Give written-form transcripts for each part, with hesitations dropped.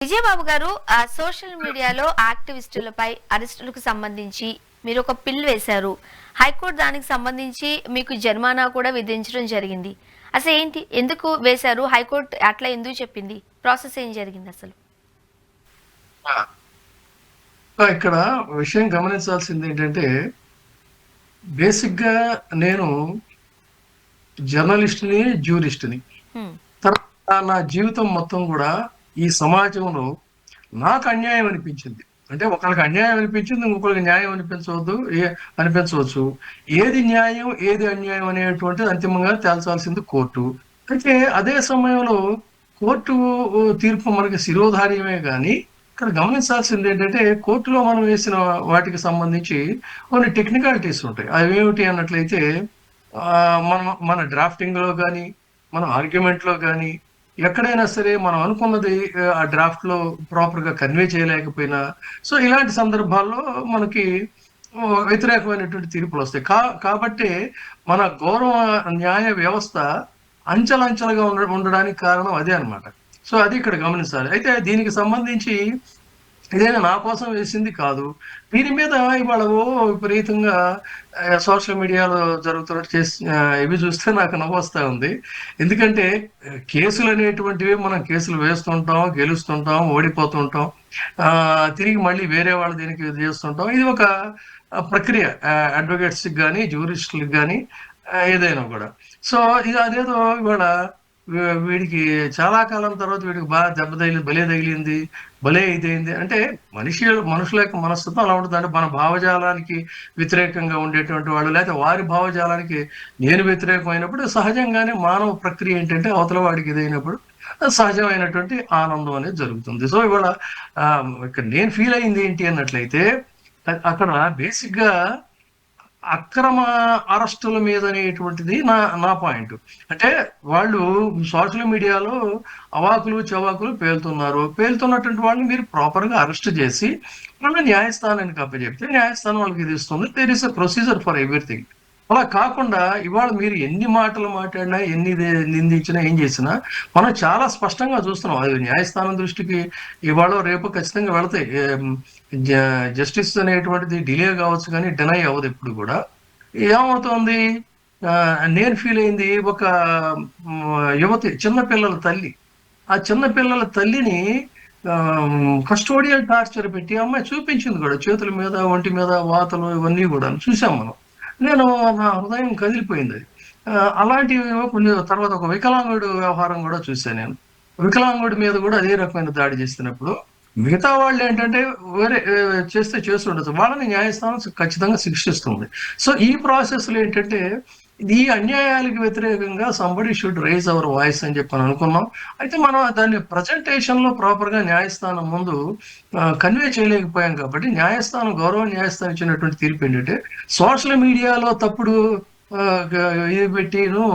విజయబాబు గారు సోషల్ మీడియాలో యాక్టివిస్టులపై అరెస్టులకు సంబంధించి మీరు ఒక పిల్ వేశారు. హైకోర్టు దానికి సంబంధించి మీకు జరిమానా కూడా విధించడం జరిగింది. అసలు ఏంటి, ఎందుకు వేశారు? హైకోర్టు అట్లా ఎందుకు చెప్పింది? ప్రాసెస్ ఏం జరిగింది అసలు? ఇక్కడ విషయం గమనించాల్సింది ఏంటంటే, బేసిక్గా నేను జర్నలిస్ట్ని, జ్యూరిస్ట్ని. తర్వాత నా జీవితం మొత్తం కూడా ఈ సమాజంలో నాకు అన్యాయం అనిపించింది. అంటే ఒకరికి అన్యాయం అనిపించింది, ఇంకొకరికి న్యాయం అనిపించవచ్చు. ఏది న్యాయం, ఏది అన్యాయం అనేటువంటిది అంతిమంగా తేల్చాల్సింది కోర్టు. అయితే అదే సమయంలో కోర్టు తీర్పు మనకి శిరోధార్యమే కానీ, ఇక్కడ గమనించాల్సింది ఏంటంటే, కోర్టులో మనం వేసిన వాటికి సంబంధించి కొన్ని టెక్నికాలిటీస్ ఉంటాయి. అవి ఏమిటి అన్నట్లయితే, మనం మన డ్రాఫ్టింగ్లో కానీ, మన ఆర్గ్యుమెంట్లో కానీ, ఎక్కడైనా సరే మనం అనుకున్నది ఆ డ్రాఫ్ట్లో ప్రాపర్గా కన్వే చేయలేకపోయినా, సో ఇలాంటి సందర్భాల్లో మనకి వ్యతిరేకమైనటువంటి తీర్పులు వస్తాయి. కాబట్టి మన గౌరవ న్యాయ వ్యవస్థ అంచెలంచెలుగా ఉండడానికి కారణం అదే అనమాట. సో అది ఇక్కడ గమనించాలి. అయితే దీనికి సంబంధించి ఇదేనా నా కోసం వేసింది కాదు. దీని మీద ఇవాళ విపరీతంగా సోషల్ మీడియాలో జరుగుతున్నట్టు ఇవి చూస్తే నాకు నవ్వొస్తా ఉంది. ఎందుకంటే కేసులు అనేటువంటివి మనం కేసులు వేస్తుంటాం, గెలుస్తుంటాం, ఓడిపోతుంటాం, తిరిగి మళ్ళీ వేరే వాళ్ళు దీనికి ఇది చేస్తుంటాం. ఇది ఒక ప్రక్రియ అడ్వకేట్స్కి కానీ, జ్యూరిస్టులకు కానీ, ఏదైనా కూడా. సో ఇది అదేదో ఇవాళ వీడికి చాలా కాలం తర్వాత వీడికి బాగా దెబ్బ భలే తగిలింది, భలే ఇదైంది అంటే మనుషుల యొక్క మనస్తత్వం అలా ఉంటుంది. అంటే మన భావజాలానికి వ్యతిరేకంగా ఉండేటువంటి వాళ్ళు, లేకపోతే వారి భావజాలానికి నేను వ్యతిరేకమైనప్పుడు సహజంగానే మానవ ప్రక్రియ ఏంటంటే అవతల వాడికి ఇదైనప్పుడు సహజమైనటువంటి ఆనందం అనేది జరుగుతుంది. సో ఇవాళ ఇక్కడ నేను ఫీల్ అయింది ఏంటి అన్నట్లయితే, అక్కడ బేసిక్గా అక్రమ అరెస్టుల మీద అనేటువంటిది నా పాయింట్. అంటే వాళ్ళు సోషల్ మీడియాలో అవాకులు చవాకులు పేలుతున్నటువంటి వాళ్ళని మీరు ప్రాపర్గా అరెస్ట్ చేసి మళ్ళీ న్యాయస్థానానికి అప్పచెప్తే న్యాయస్థానం వాళ్ళకి ఇది ఇస్తుంది. There is a procedure for everything. అలా కాకుండా ఇవాళ మీరు ఎన్ని మాటలు మాట్లాడినా, ఎన్ని నిందించినా, ఏం చేసినా మనం చాలా స్పష్టంగా చూస్తున్నాం. అది న్యాయస్థానం దృష్టికి ఇవాళ రేపు ఖచ్చితంగా వెళతాయి. జస్టిస్ అనేటువంటిది డిలే కావచ్చు కానీ డినై అవ్వదు ఎప్పుడు కూడా. ఏమవుతోంది, నేను ఫీల్ అయింది ఒక యువతి, చిన్నపిల్లల తల్లి. ఆ చిన్నపిల్లల తల్లిని కస్టోడియల్ టార్చర్ పెట్టి అమ్మాయి చూపించింది కూడా, చేతుల మీద, ఒంటి మీద వాతలు ఇవన్నీ కూడా చూసాం మనం. నా హృదయం కదిలిపోయింది అది. అలాంటివి కొన్ని తర్వాత ఒక వికలాంగుడు వ్యవహారం కూడా చూశాను నేను. వికలాంగుడి మీద కూడా అదే రకమైన దాడి చేస్తున్నప్పుడు మిగతా వాళ్ళు ఏంటంటే వేరే చేస్తుండొచ్చు, వాళ్ళని న్యాయస్థానం ఖచ్చితంగా శిక్షిస్తుంది. సో ఈ ప్రాసెస్లో ఏంటంటే ఈ అన్యాయాలకు వ్యతిరేకంగా somebody should rise hour voice అని చెప్పి అనుకున్నాం. అయితే మనం దాన్ని ప్రజెంటేషన్లో ప్రాపర్గా న్యాయస్థానం ముందు కన్వే చేయలేకపోయాం. కాబట్టి గౌరవ న్యాయస్థానం ఇచ్చినటువంటి తీర్పు ఏంటంటే, సోషల్ మీడియాలో తప్పుడు ఇది పెట్టిను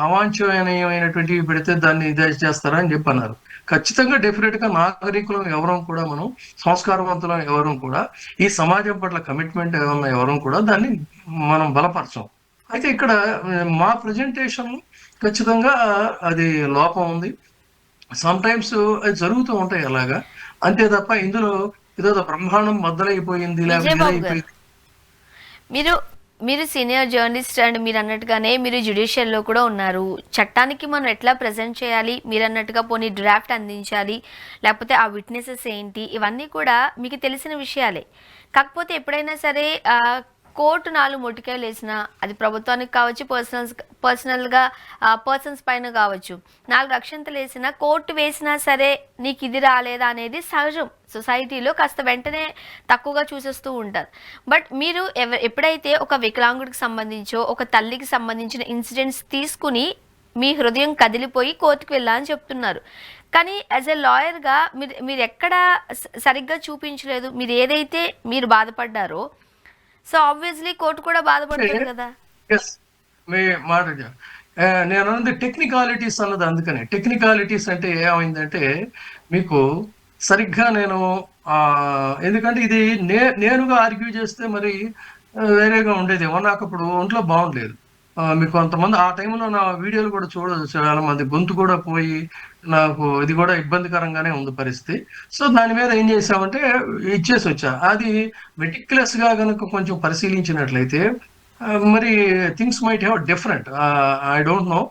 అవాంఛనీయమైనటువంటివి పెడితే దాన్ని ఇదే చేస్తారా అని చెప్పి అన్నారు. ఖచ్చితంగా డెఫినెట్గా నాగరికులం ఎవరం కూడా, మనం సంస్కారవంతులం ఎవరం కూడా, ఈ సమాజం పట్ల కమిట్మెంట్ ఏమన్నా ఎవరం కూడా దాన్ని మనం బలపరచం. అయితే ఇక్కడ మా ప్రజెంటేషన్ ఖచ్చితంగా అది లోపం ఉంది. సమ్ టైమ్స్ అది జరుగుతూ ఉంటాయి అలాగా, అంతే తప్ప ఇందులో ఏదో బ్రహ్మాండం బద్దలైపోయింది లేకపోతే మీరు సీనియర్ జర్నలిస్ట్ అండ్ మీరు అన్నట్టుగానే మీరు జ్యుడిషియల్లో కూడా ఉన్నారు. చట్టానికి మనం ఎట్లా ప్రజెంట్ చేయాలి, మీరు అన్నట్టుగా పోనీ డ్రాఫ్ట్ అందించాలి, లేకపోతే ఆ విట్నెసెస్ ఏంటి, ఇవన్నీ కూడా మీకు తెలిసిన విషయాలే. కాకపోతే ఎప్పుడైనా సరే కోర్టు 4 మొటికాయలు వేసినా, అది ప్రభుత్వానికి కావచ్చు, పర్సన్స్ పైన కావచ్చు, 4 అక్షంతలు వేసినా, కోర్టు వేసినా సరే నీకు ఇది రాలేదా అనేది సహజం. సొసైటీలో కాస్త వెంటనే తక్కువగా చూసేస్తూ ఉంటారు. బట్ మీరు ఎప్పుడైతే ఒక వికలాంగుడికి సంబంధించో, ఒక తల్లికి సంబంధించిన ఇన్సిడెంట్స్ తీసుకుని మీ హృదయం కదిలిపోయి కోర్టుకు వెళ్ళాలని చెప్తున్నారు. కానీ యాజ్ ఎ లాయర్గా మీరు ఎక్కడ సరిగ్గా చూపించలేదు. మీరు ఏదైతే మీరు బాధపడ్డారో, సో ఆబ్వియస్లీ కోర్టు కూడా బాధపడుతుంది కదా. నేను అన్నది టెక్నికాలిటీస్ అన్నది. అందుకని టెక్నికాలిటీస్ అంటే ఏమైందంటే, మీకు సరిగ్గా నేను ఎందుకంటే ఇది నేనుగా ఆర్గ్యూ చేస్తే మరి వేరేగా ఉండేదేమో, నాకు అప్పుడు ఒంట్లో బాగుండలేదు. మీకు కొంతమంది ఆ టైంలో నా వీడియోలు కూడా చూడదు, చాలా మంది గొంతు కూడా పోయి నాకు ఇది కూడా ఇబ్బందికరంగానే ఉంది పరిస్థితి. సో దాని మీద ఏం చేసామంటే ఇచ్చేసి వచ్చా. అది మెటిక్యులస్ గా కనుక కొంచెం పరిశీలించినట్లయితే మరి things might have different. I don't know.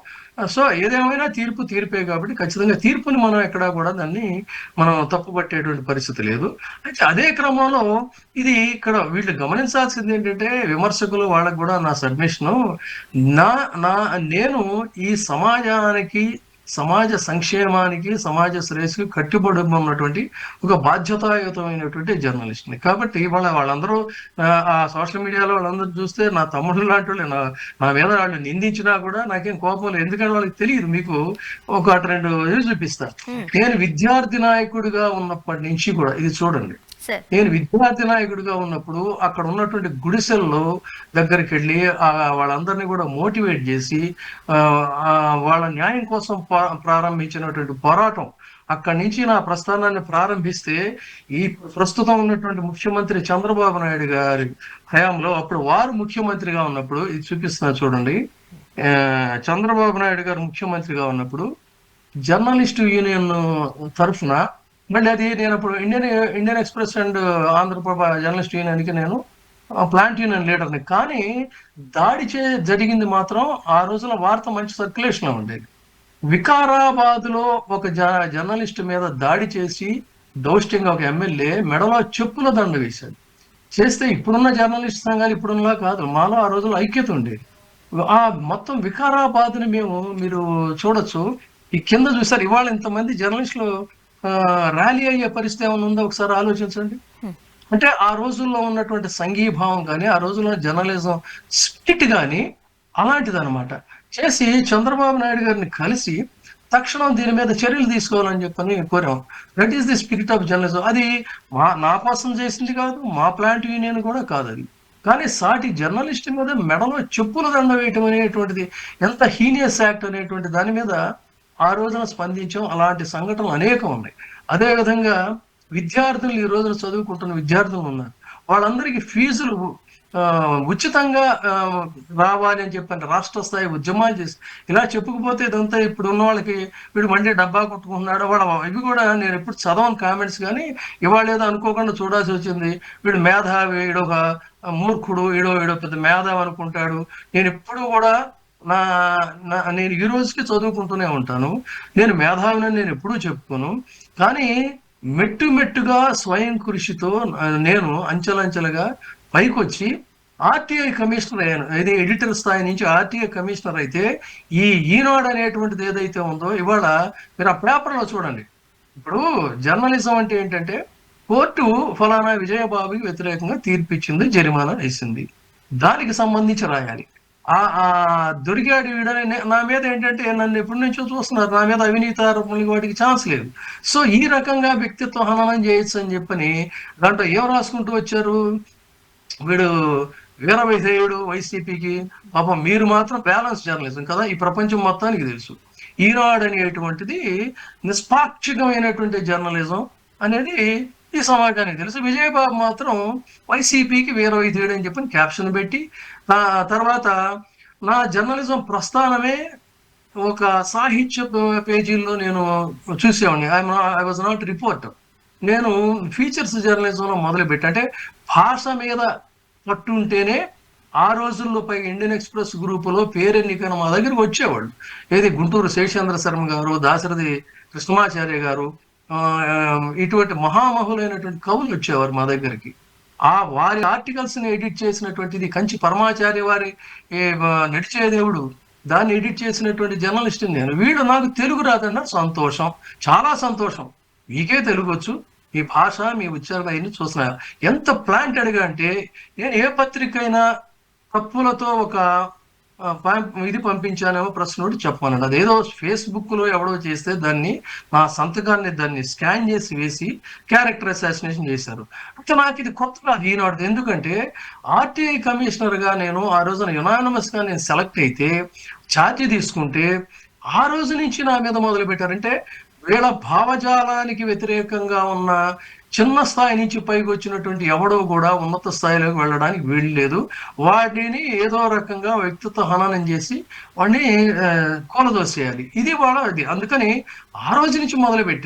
So ఏదేమైనా తీర్పు తీర్పే కాబట్టి ఖచ్చితంగా తీర్పుని మనం ఎక్కడా కూడా దాన్ని మనం తప్పుపట్టేటువంటి పరిస్థితి లేదు. అయితే అదే క్రమంలో ఇది ఇక్కడ వీళ్ళు గమనించాల్సింది ఏంటంటే, విమర్శకులు వాళ్ళకు కూడా నా సబ్మిషను, నా నా నేను ఈ సమాజానికి, సమాజ సంక్షేమానికి, సమాజ శ్రేయస్సుకి కట్టుబడి ఉన్నటువంటి ఒక బాధ్యతాయుతమైనటువంటి జర్నలిస్ట్ని. కాబట్టి వాళ్ళందరూ ఆ సోషల్ మీడియాలో వాళ్ళందరూ చూస్తే నా తమ్ముళ్ళు లాంటి వాళ్ళు నా మీద వాళ్ళు నిందించినా కూడా నాకేం కోపం లేదు. ఎందుకంటే వాళ్ళకి తెలియదు. మీకు ఒక 2 ఇది చూపిస్తా. నేను విద్యార్థి నాయకుడిగా ఉన్నప్పటి నుంచి కూడా ఇది చూడండి. నేను విద్యార్థి నాయకుడిగా ఉన్నప్పుడు అక్కడ ఉన్నటువంటి గుడిసెల్లో దగ్గరికి వెళ్ళి వాళ్ళందరినీ కూడా మోటివేట్ చేసి వాళ్ళ న్యాయం కోసం ప్రారంభించినటువంటి పోరాటం, అక్కడి నుంచి నా ప్రస్థానాన్ని ప్రారంభిస్తే ఈ ప్రస్తుతం ఉన్నటువంటి ముఖ్యమంత్రి చంద్రబాబు నాయుడు గారి హయాంలో, అప్పుడు వారు ముఖ్యమంత్రిగా ఉన్నప్పుడు, ఇది చూపిస్తున్నా చూడండి. చంద్రబాబు నాయుడు గారు ముఖ్యమంత్రిగా ఉన్నప్పుడు జర్నలిస్టు యూనియన్ తరఫున, మళ్ళీ అది నేను అప్పుడు Indian express and Andhraprabha journalist యూనియన్కి నేను ప్లాంట్ యూనియన్ లీడర్ని. కానీ దాడి జరిగింది మాత్రం ఆ రోజున వార్త మంచి సర్క్యులేషన్ లో ఉండేది. వికారాబాద్ లో ఒక జర్నలిస్ట్ మీద దాడి చేసి దౌష్ట్యంగా ఒక ఎమ్మెల్యే మెడలో చెప్పుల దండ వేశాడు. చేస్తే ఇప్పుడున్న జర్నలిస్ట్ సంఘాలు ఇప్పుడున్నా కాదు, మాలో ఆ రోజుల్లో ఐక్యత ఉండేది. ఆ మొత్తం వికారాబాద్ని మీరు చూడొచ్చు. ఈ కింద చూసారు, ఇవాళ ఇంతమంది జర్నలిస్టులు ర్యాలీ అయ్యే పరిస్థితి ఏమైనా ఉందో ఒకసారి ఆలోచించండి. అంటే ఆ రోజుల్లో ఉన్నటువంటి సంఘీభావం కానీ, ఆ రోజుల్లో జర్నలిజం స్పిరిట్ కానీ అలాంటిది అనమాట. చేసి చంద్రబాబు నాయుడు గారిని కలిసి తక్షణం దీని మీద చర్యలు తీసుకోవాలని చెప్పని కోరాం. That is the spirit of journalism. అది నా కోసం చేసింది కాదు, మా ప్లాంట్ యూనియన్ కూడా కాదు అది. కానీ సాటి జర్నలిస్ట్ మీద మెడలో చెప్పుల దండ వేయటం అనేటువంటిది ఎంత హీనియస్ యాక్ట్ అనేటువంటి దాని మీద ఆ రోజున స్పందించాం. అలాంటి సంఘటనలు అనేకం ఉన్నాయి. అదేవిధంగా విద్యార్థులు, ఈ రోజున చదువుకుంటున్న విద్యార్థులు ఉన్నారు, వాళ్ళందరికీ ఫీజులు ఉచితంగా రావాలి అని చెప్పండి రాష్ట్ర స్థాయి ఉద్యమాలు చేసి ఇలా చెప్పుకుపోతే ఇదంతా ఇప్పుడు ఉన్న వాళ్ళకి వీడు మండే డబ్బా కొట్టుకుంటున్నాడు ఇవి కూడా నేను ఎప్పుడు చదవను కామెంట్స్. కానీ ఇవాళ ఏదో అనుకోకుండా చూడాల్సి వచ్చింది. వీడు మేధావి, వీడొక మూర్ఖుడు, వీడో పెద్ద మేధావి అనుకుంటాడు. నేను ఎప్పుడు కూడా నేను ఈ రోజుకి చదువుకుంటూనే ఉంటాను. నేను మేధావిని నేను ఎప్పుడూ చెప్పుకోను. కానీ మెట్టుగా స్వయం కృషితో నేను అంచెలంచెలుగా పైకొచ్చి ఆర్టీఐ కమిషనర్ అయ్యాను. ఇది ఎడిటర్ స్థాయి నుంచి ఆర్టీఐ కమిషనర్ అయితే ఈనాడు అనేటువంటిది ఏదైతే ఉందో, ఇవాళ మీరు ఆ పేపర్లో చూడండి. ఇప్పుడు జర్నలిజం అంటే ఏంటంటే, కోర్టు ఫలానా విజయబాబుకి వ్యతిరేకంగా తీర్పిచ్చింది, జరిమానా వేసింది, దానికి సంబంధించి రాయాలి. దొరికాడు వీడని నా మీద ఏంటంటే, నన్ను ఎప్పటి నుంచో చూస్తున్నారు, నా మీద అవినీతి ఆరోపణలు వాటికి ఛాన్స్ లేదు. సో ఈ రకంగా వ్యక్తిత్వ హననం చేయొచ్చు అని చెప్పని దాంట్లో ఏం రాసుకుంటూ వచ్చారు, వీడు వీరవిధేయుడు వైసీపీకి. పాపం మీరు మాత్రం బ్యాలెన్స్ జర్నలిజం కదా, ఈ ప్రపంచం మొత్తానికి తెలుసు. ఈనాడు అనేటువంటిది నిష్పాక్షికమైనటువంటి జర్నలిజం అనేది ఈ సమాజానికి తెలుసు. విజయబాబు మాత్రం వైసీపీకి వీరవిధేయుడు అని చెప్పని క్యాప్షన్ పెట్టి, తర్వాత నా జర్నలిజం ప్రస్థానమే ఒక సాహిత్య పేజీల్లో నేను చూసేవాడిని. I was not reporter. నేను ఫీచర్స్ జర్నలిజంలో మొదలుపెట్టి, అంటే భాష మీద పట్టు ఉంటేనే ఆ రోజుల్లో పైగా ఇండియన్ ఎక్స్ప్రెస్ గ్రూపులో పేరెన్నికైనా మా దగ్గరికి వచ్చేవాళ్ళు. ఏది గుంటూరు శేషేంద్ర శర్మ గారు, దాశరథి కృష్ణమాచార్య గారు, ఇటువంటి మహామహులైనటువంటి కవులు వచ్చేవారు మా దగ్గరికి. వారి ఆర్టికల్స్ ని ఎడిట్ చేసినటువంటిది కంచి పరమాచార్య వారి నడిచేదేవుడు, దాన్ని ఎడిట్ చేసినటువంటి జర్నలిస్ట్ నేను. వీడు నాకు తెలుగు రాదన్న సంతోషం, చాలా సంతోషం. మీకే తెలుగు వచ్చు, మీ భాష, మీ ఉచ్చారణ అన్ని చూస్తున్నా. ఎంత ప్లాంటెడ్గా అంటే, నేను ఏ పత్రిక అయినా తప్పులతో ఒక ఇది పంపించానేమో ప్రెస్ నోట్ చెప్పమన్నాడు. అదేదో ఫేస్బుక్ లో ఎవడో చేస్తే దాన్ని నా సంతకాన్ని దాన్ని స్కాన్ చేసి వేసి క్యారెక్టర్ అసాసినేషన్ చేశారు. అంటే నాకు ఇది కొత్త కాదు ఈనాడు. ఎందుకంటే ఆర్టీఐ కమిషనర్ గా నేను ఆ రోజున యునానిమస్ గా నేను సెలెక్ట్ అయితే, ఛార్జీ తీసుకుంటే, ఆ రోజు నుంచి నా మీద మొదలు పెట్టారంటే వీళ్ళ భావజాలానికి వ్యతిరేకంగా ఉన్న చిన్న స్థాయి నుంచి పైకి వచ్చినటువంటి ఎవడో కూడా ఉన్నత స్థాయిలోకి వెళ్ళడానికి వీలు లేదు. వాడిని ఏదో రకంగా వ్యక్తిత్వ హననం చేసి వాడిని కూలదోసేయాలి. ఇది వాళ్ళ అది. అందుకని ఆ రోజు నుంచి మొదలుపెట్టి